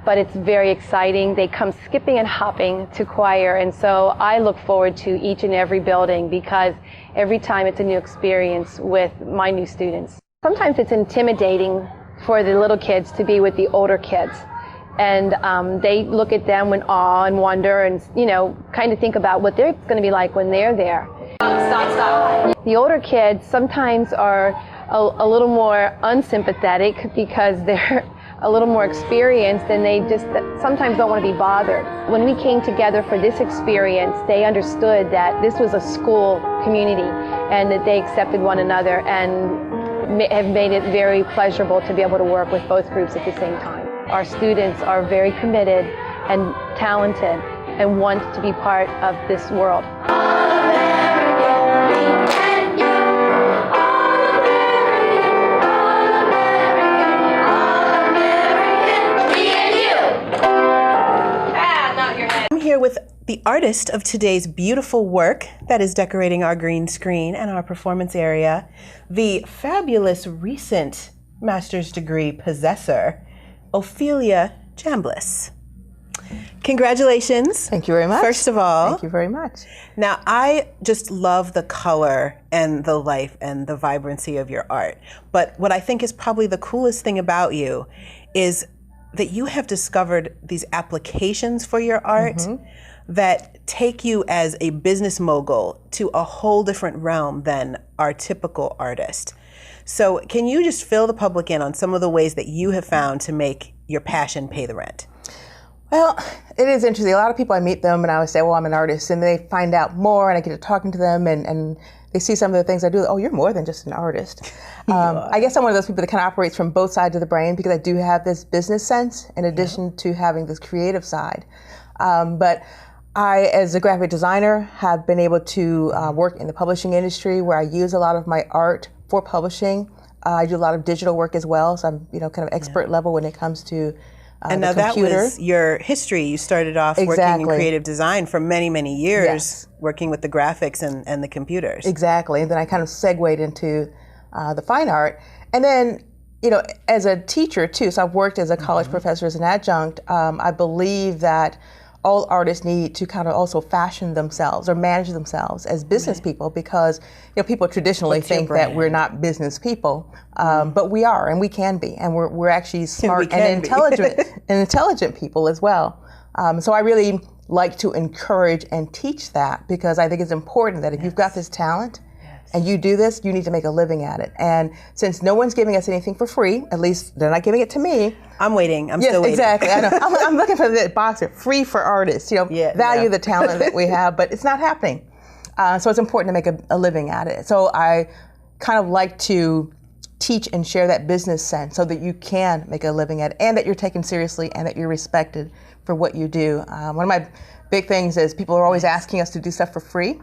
But it's very exciting. They come skipping and hopping to choir, and so I look forward to each and every building because every time it's a new experience with my new students. Sometimes it's intimidating for the little kids to be with the older kids, and they look at them with awe and wonder and, you know, kind of think about what they're going to be like when they're there. Stop. The older kids sometimes are a little more unsympathetic because they're a little more experienced, and they just sometimes don't want to be bothered. When we came together for this experience, they understood that this was a school community and that they accepted one another and have made it very pleasurable to be able to work with both groups at the same time. Our students are very committed and talented and want to be part of this world. I'm here with the artist of today's beautiful work that is decorating our green screen and our performance area, the fabulous recent master's degree possessor, Ophelia Chambliss. Congratulations. Thank you very much. First of all. Thank you very much. Now, I just love the color and the life and the vibrancy of your art. But what I think is probably the coolest thing about you is that you have discovered these applications for your art that take you as a business mogul to a whole different realm than our typical artist. So can you just fill the public in on some of the ways that you have found to make your passion pay the rent? Well, it is interesting. A lot of people, I meet them and I would say, well, I'm an artist, and they find out more and I get to talking to them and they see some of the things I do. Oh, you're more than just an artist. I guess I'm one of those people that kind of operates from both sides of the brain, because I do have this business sense in addition to having this creative side. But I, as a graphic designer, have been able to work in the publishing industry where I use a lot of my art for publishing. I do a lot of digital work as well, so I'm kind of expert level when it comes to and now that was your history. You started off working in creative design for many, many years, working with the graphics and the computers. Exactly, and then I kind of segued into the fine art. And then, as a teacher too, so I've worked as a college professor, as an adjunct. I believe that all artists need to kind of also fashion themselves or manage themselves as business people, because people traditionally think that we're not business people, but we are, and we can be, and we're actually smart and intelligent people as well. So I really like to encourage and teach that, because I think it's important that if you've got this talent and you do this, you need to make a living at it. And since no one's giving us anything for free, at least they're not giving it to me. I'm waiting. I'm still waiting. Exactly. I know. I'm looking for the box here, free for artists. Value the talent that we have, but it's not happening. So it's important to make a living at it. So I kind of like to teach and share that business sense so that you can make a living at it, and that you're taken seriously and that you're respected for what you do. One of my big things is people are always asking us to do stuff for free.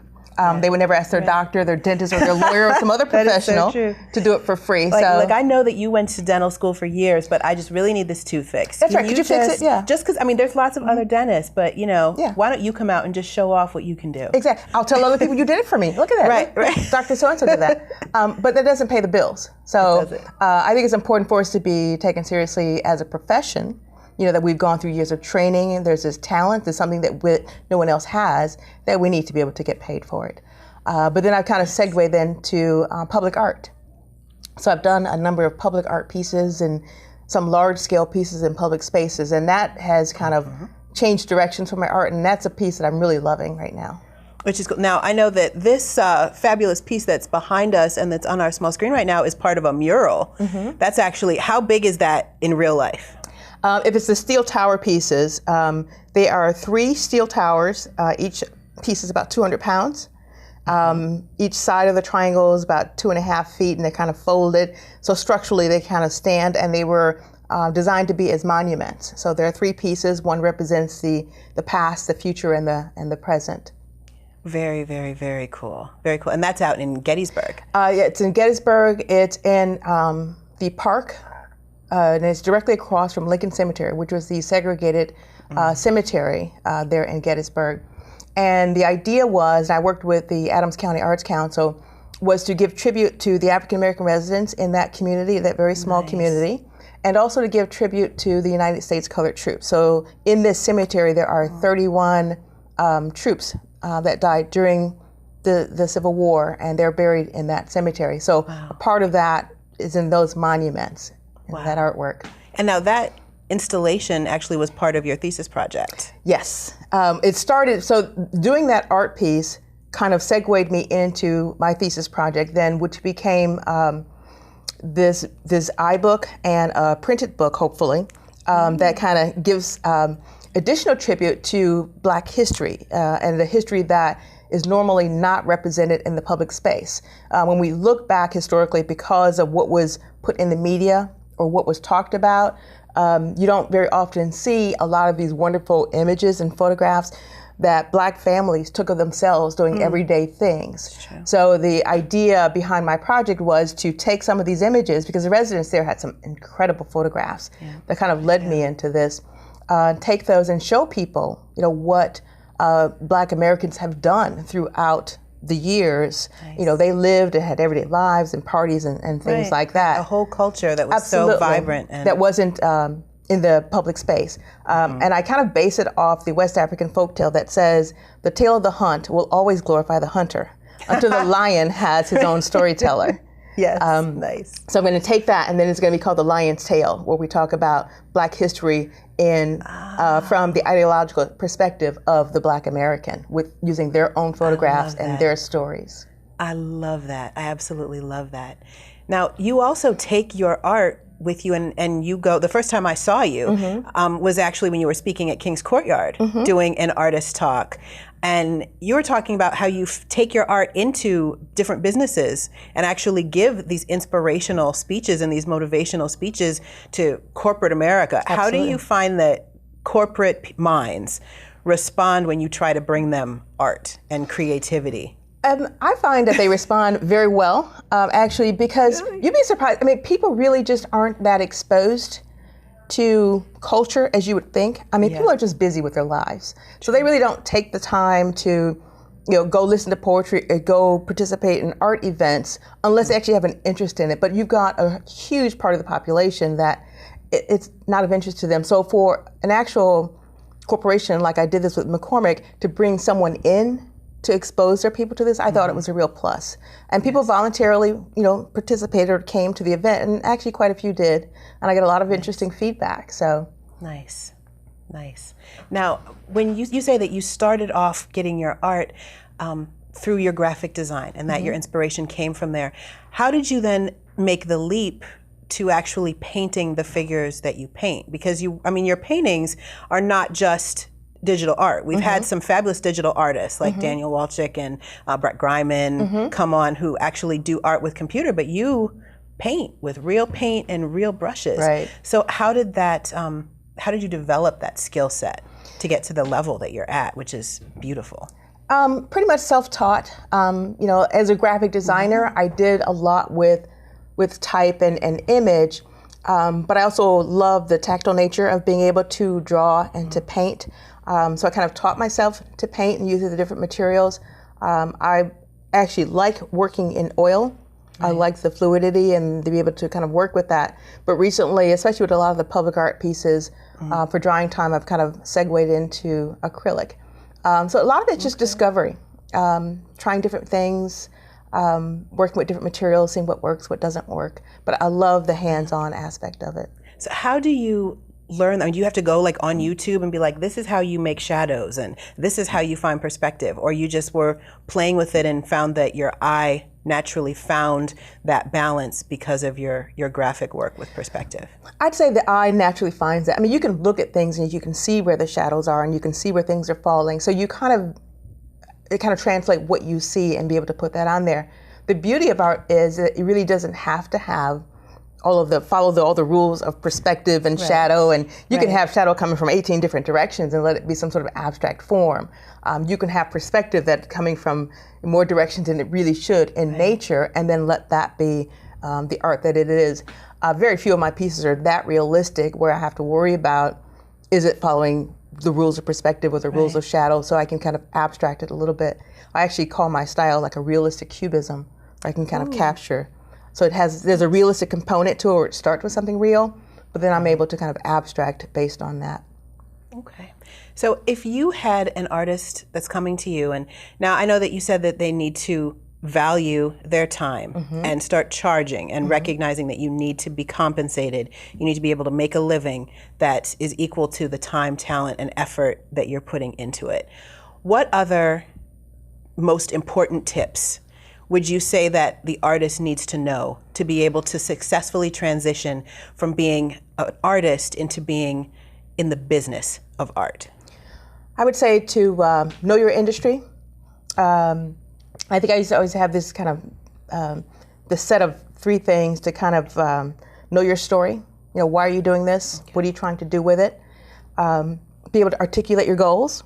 They would never ask their doctor, their dentist, or their lawyer, or some other professional to do it for free. Like I know that you went to dental school for years, but I just really need this tooth fixed. That's right. Could you fix it? Yeah. Just because, there's lots of other dentists, but why don't you come out and just show off what you can do? Exactly. I'll tell other people you did it for me. Look at that. Right. Dr. So-and-so did that. But that doesn't pay the bills. So I think it's important for us to be taken seriously as a profession. That we've gone through years of training, and there's this talent, there's something that no one else has, that we need to be able to get paid for it. But then I've kind of segued then to public art. So I've done a number of public art pieces and some large-scale pieces in public spaces, and that has kind of changed directions for my art, and that's a piece that I'm really loving right now. Which is cool. Now, I know that this fabulous piece that's behind us and that's on our small screen right now is part of a mural. That's actually, how big is that in real life? If it's the steel tower pieces, they are 3 steel towers. Each piece is about 200 pounds. Each side of the triangle is about 2.5 feet, and they're kind of folded. So structurally, they kind of stand, and they were designed to be as monuments. So there are 3 pieces. One represents the past, the future, and the present. Very, very, very cool. Very cool. And that's out in Gettysburg. It's in Gettysburg. It's in the park. And it's directly across from Lincoln Cemetery, which was the segregated cemetery there in Gettysburg. And the idea was, and I worked with the Adams County Arts Council, was to give tribute to the African American residents in that community, that very small community, and also to give tribute to the United States colored troops. So in this cemetery, there are 31 troops that died during the Civil War, and they're buried in that cemetery. So a part of that is in those monuments. That artwork. And now that installation actually was part of your thesis project. Yes. It started, so doing that art piece kind of segued me into my thesis project then, which became this iBook and a printed book, hopefully, that kind of gives additional tribute to Black history and the history that is normally not represented in the public space. When we look back historically, because of what was put in the media or what was talked about, you don't very often see a lot of these wonderful images and photographs that Black families took of themselves doing everyday things. So the idea behind my project was to take some of these images, because the residents there had some incredible photographs that kind of led me into this, take those and show people, what Black Americans have done throughout the years. They lived and had everyday lives and parties and things like that. A whole culture that was so vibrant. And that wasn't in the public space. And I kind of base it off the West African folktale that says, the tale of the hunt will always glorify the hunter until the lion has his own storyteller. Yes, nice. So I'm going to take that, and then it's going to be called The Lion's Tale, where we talk about Black history from the ideological perspective of the Black American, with using their own photographs and their stories. I love that. I absolutely love that. Now, you also take your art with you, and you go, the first time I saw you was actually when you were speaking at King's Courtyard, doing an artist talk. And you were talking about how you take your art into different businesses and actually give these inspirational speeches and these motivational speeches to corporate America. Absolutely. How do you find that corporate minds respond when you try to bring them art and creativity? I find that they respond very well, actually, because you'd be surprised. I mean, people really just aren't that exposed to culture as you would think. I mean, people are just busy with their lives. So they really don't take the time to, go listen to poetry or go participate in art events unless they actually have an interest in it. But you've got a huge part of the population that it's not of interest to them. So for an actual corporation, like I did this with McCormick, to bring someone in to expose their people to this, I thought it was a real plus. And people voluntarily, participated or came to the event, and actually quite a few did. And I get a lot of interesting feedback, so. Nice. Now, when you say that you started off getting your art through your graphic design and that your inspiration came from there, how did you then make the leap to actually painting the figures that you paint? Because your paintings are not just digital art. We've had some fabulous digital artists like Daniel Walchick and Brett Greiman come on, who actually do art with computer, but you paint with real paint and real brushes. Right. So how did you develop that skill set to get to the level that you're at, which is beautiful? Pretty much self-taught. As a graphic designer, I did a lot with type and image, but I also love the tactile nature of being able to draw and to paint. So I kind of taught myself to paint and use the different materials. I actually like working in oil. I like the fluidity and to be able to kind of work with that. But recently, especially with a lot of the public art pieces, for drawing time, I've kind of segued into acrylic. So a lot of it's just discovery, trying different things, working with different materials, seeing what works, what doesn't work. But I love the hands-on aspect of it. So how do you learn? I mean, do you have to go on YouTube and be like, this is how you make shadows and this is how you find perspective? Or you just were playing with it and found that your eye naturally found that balance because of your graphic work with perspective? I'd say the eye naturally finds that. I mean, you can look at things and you can see where the shadows are and you can see where things are falling. So you kind of translate what you see and be able to put that on there. The beauty of art is that it really doesn't have to have all the rules of perspective and shadow, and you can have shadow coming from 18 different directions and let it be some sort of abstract form. You can have perspective that's coming from more directions than it really should in nature, and then let that be the art that it is. Very few of my pieces are that realistic where I have to worry about, is it following the rules of perspective or the rules of shadow, so I can kind of abstract it a little bit. I actually call my style like a realistic cubism, where I can kind of capture. So there's a realistic component to it where it starts with something real, but then I'm able to kind of abstract based on that. Okay. So if you had an artist that's coming to you, and now I know that you said that they need to value their time and start charging and recognizing that you need to be compensated, you need to be able to make a living that is equal to the time, talent, and effort that you're putting into it. What other most important tips would you say that the artist needs to know to be able to successfully transition from being an artist into being in the business of art? I would say to know your industry. I think I used to always have this kind of this set of 3 things to kind of know your story. You know, why are you doing this? Okay. What are you trying to do with it? Be able to articulate your goals.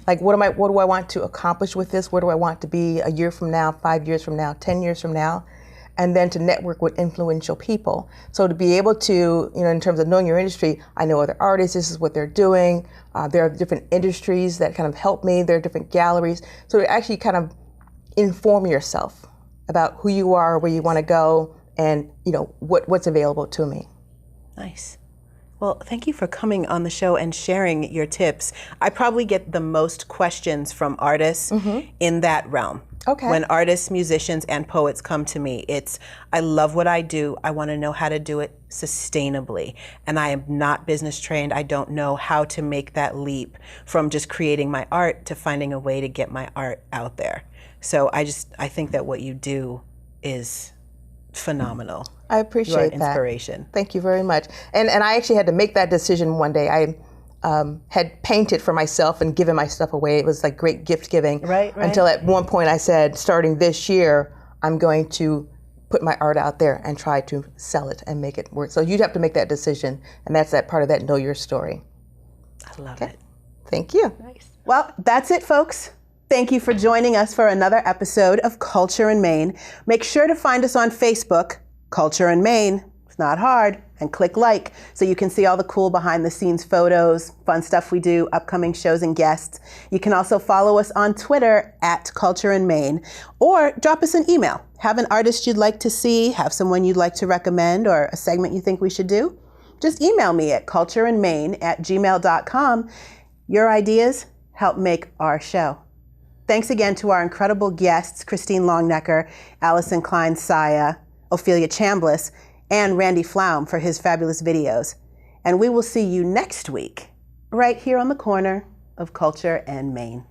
Like, what do I want to accomplish with this? Where do I want to be a year from now, 5 years from now, 10 years from now? And then to network with influential people. So to be able to, you know, in terms of knowing your industry, I know other artists, this is what they're doing. There are different industries that kind of help me. There are different galleries. So to actually kind of inform yourself about who you are, where you want to go, and, you know, what's available to me. Nice. Well, thank you for coming on the show and sharing your tips. I probably get the most questions from artists in that realm. Okay. When artists, musicians, and poets come to me, it's, I love what I do. I want to know how to do it sustainably. And I am not business trained. I don't know how to make that leap from just creating my art to finding a way to get my art out there. So I think that what you do is phenomenal. I appreciate that. Inspiration. Thank you very much. And I actually had to make that decision one day. I had painted for myself and given my stuff away. It was like great gift giving. Right. Until at one point I said, starting this year, I'm going to put my art out there and try to sell it and make it work. So you'd have to make that decision, and that's that part of that know your story. I love it. Thank you. Nice. Well, that's it, folks. Thank you for joining us for another episode of Culture in Maine. Make sure to find us on Facebook, Culture in Maine. It's not hard. And click like so you can see all the cool behind the scenes photos, fun stuff we do, upcoming shows and guests. You can also follow us on Twitter at Culture in Maine, or drop us an email. Have an artist you'd like to see, have someone you'd like to recommend, or a segment you think we should do? Just email me at cultureinmaine@gmail.com. Your ideas help make our show. Thanks again to our incredible guests, Christine Longnecker, Allison Cline-Saia, Ophelia Chambliss, and Randy Flaum for his fabulous videos. And we will see you next week, right here on the corner of Culture and Maine.